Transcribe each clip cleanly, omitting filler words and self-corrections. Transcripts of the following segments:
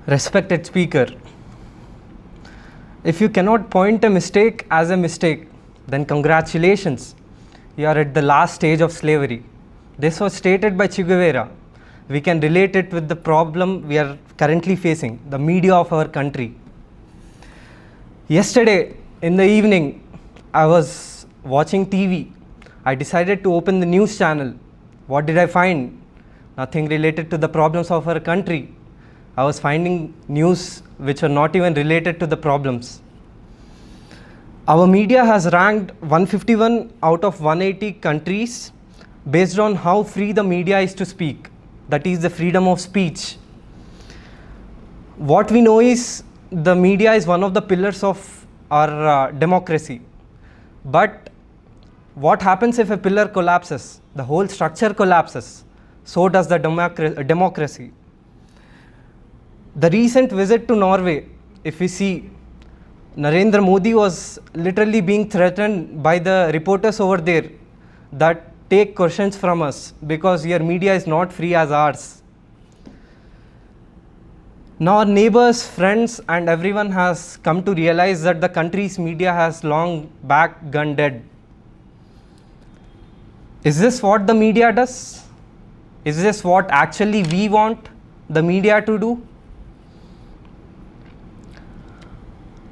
Respected speaker, if you cannot point a mistake as a mistake, then congratulations, you are at the last stage of slavery. This was stated by Che Guevara. We can relate it with the problem we are currently facing, the media of our country. Yesterday in the evening, I was watching TV. I decided to open the news channel. What did I find? Nothing related to the problems of our country. I was finding news which are not even related to the problems. Our media has ranked 151 out of 180 countries based on how free the media is to speak. That is the freedom of speech. What we know is the media is one of the pillars of our democracy. But what happens if a pillar collapses? The whole structure collapses. So does the democracy. The recent visit to Norway, if we see, Narendra Modi was literally being threatened by the reporters over there that take questions from us because your media is not free as ours. Now our neighbors, friends and everyone has come to realize that the country's media has long back gone dead. Is this what the media does? Is this what actually we want the media to do?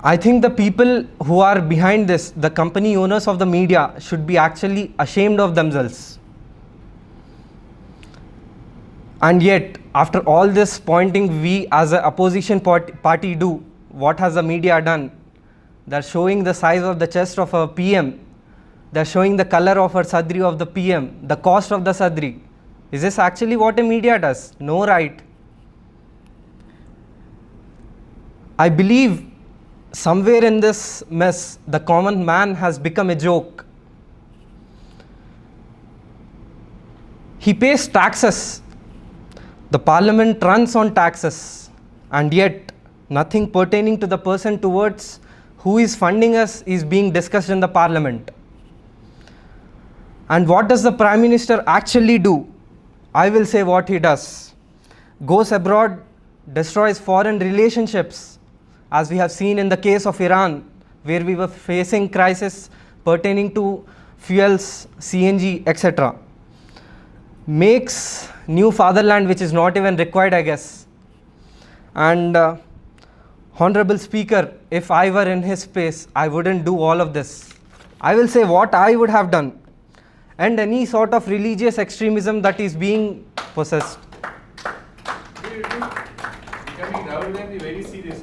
I think the people who are behind this, the company owners of the media, should be actually ashamed of themselves. And yet, after all this pointing we as an opposition party do, what has the media done? They're showing the size of the chest of a PM. They're showing the color of a sadri of the PM, the cost of the sadri. Is this actually what a media does? No, right. I believe somewhere in this mess, the common man has become a joke. He pays taxes. The parliament runs on taxes, and yet nothing pertaining to the person towards who is funding us is being discussed in the parliament. And what does the Prime Minister actually do? I will say what he does. Goes abroad, destroys foreign relationships, as we have seen in the case of Iran, where we were facing crisis pertaining to fuels, CNG, etc. Makes new fatherland which is not even required, I guess. And Honorable Speaker, if I were in his space, I wouldn't do all of this. I will say what I would have done, and any sort of religious extremism that is being possessed. Becoming Rahul Gandhi very serious.